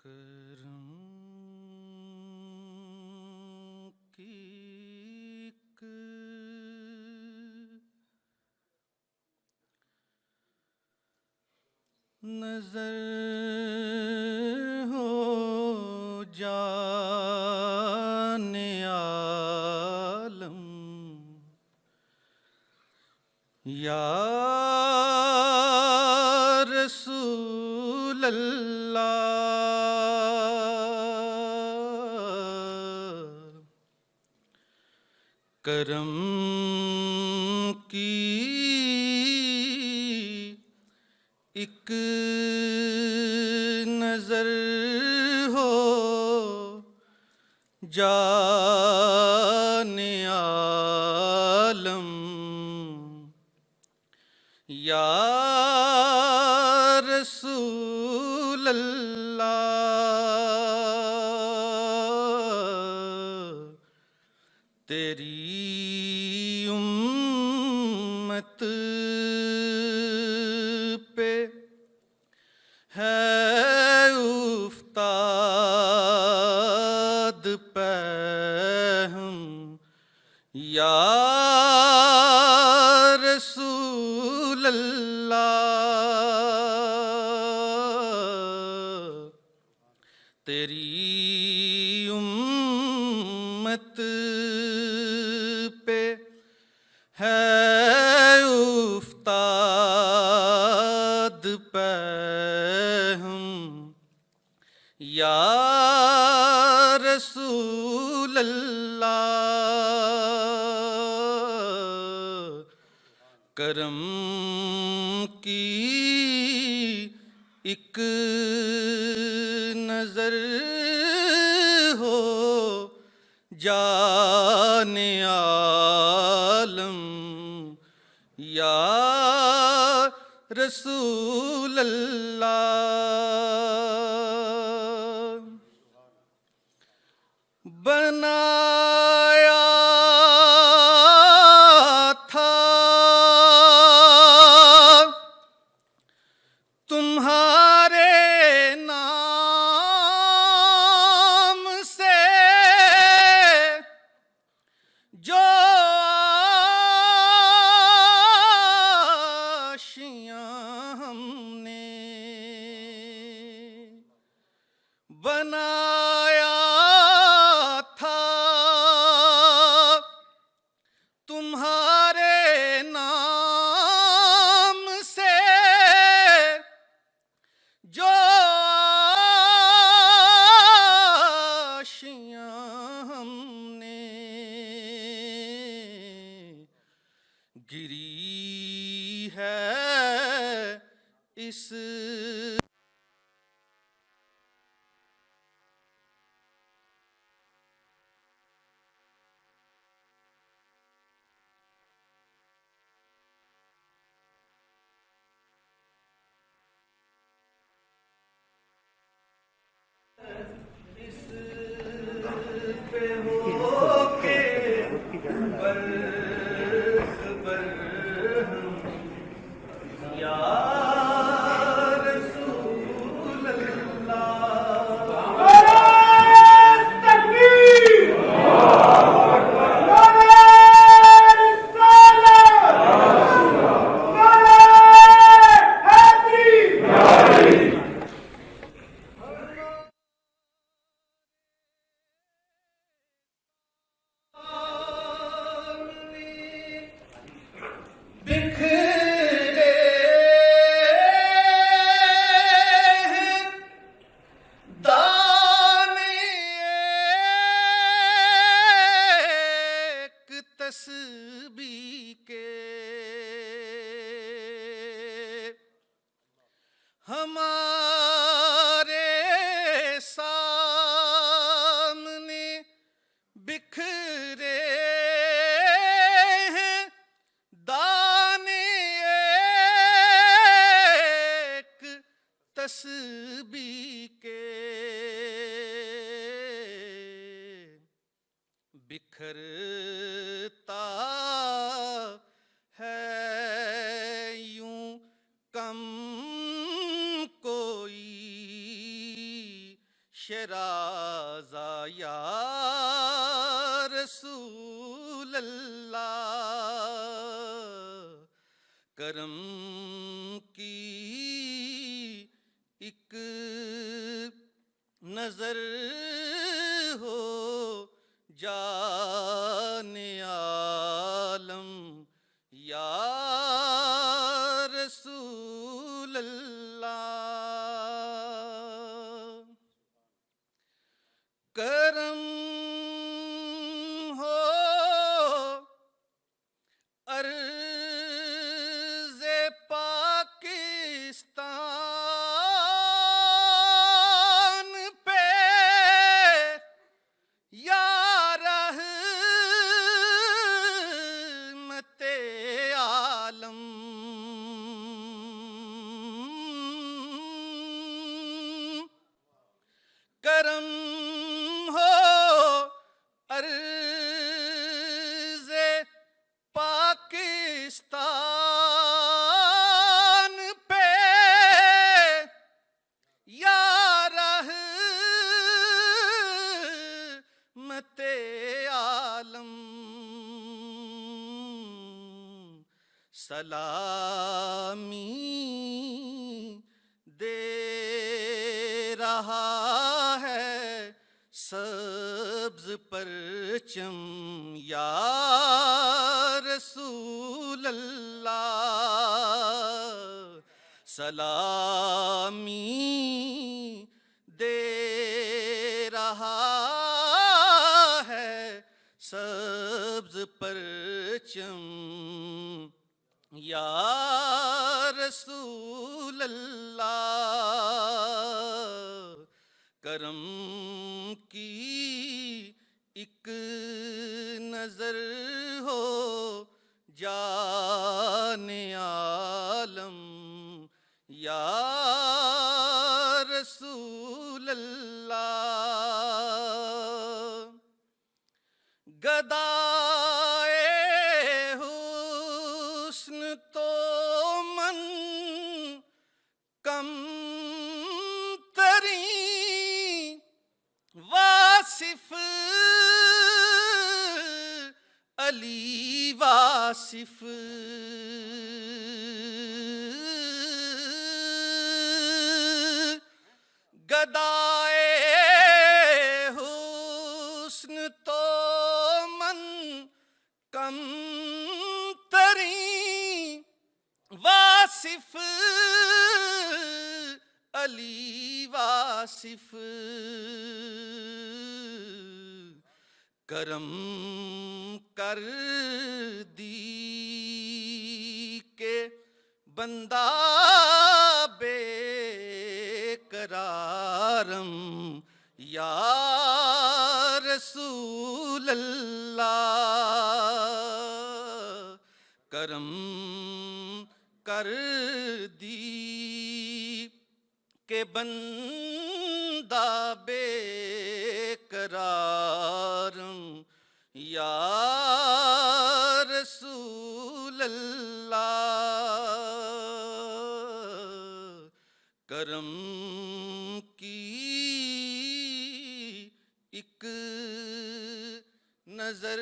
करम की एक नजर हो जाने आलम या रसूल अल्लाह। करम की एक नजर हो जाने आलम या रसूल अल्लाह। तेरी उम्मत पे है उफ्ताद पैहम या रसूल अल्लाह। तेरी उम्मत पे है उफ्ताद पैहम या रसूल अल्लाह। करम की एक नजर हो जाने आलम या रसूल अल्लाह। बनाया था तुम्हारे नाम से जो आशियाँ हमने बनाया था तुम्हारे नाम से जो आशियाँ हमने गिरी है इस शराजा या रसूल अल्लाह, करम की एक नजर हो जाने आलम या रसूल अल्लाह। करम हो अर्ज़े पाकिस्तान पे या रहमते आलम। करम हो अर्ज़े पाकिस्तान पे या रहमते आलम। सलामी दे रहा है सब्ज परचम या रसूल अल्लाह। सलामी दे रहा है सब्ज परचम या रसूल अल्लाह। करम की एक नजर हो जाने आलम या रसूल अल्लाह। गदाए हुस्न तो मन कम तरी वासिफ अली वासिफ। गदाए हुस्न तो मन कम तरी वासिफ अली वासिफ। करम कर दी के बंदा बेकरारम या रसूल अल्लाह। करम कर दी के बंदा बेकरारम या रसूल अल्लाह। करम की एक नजर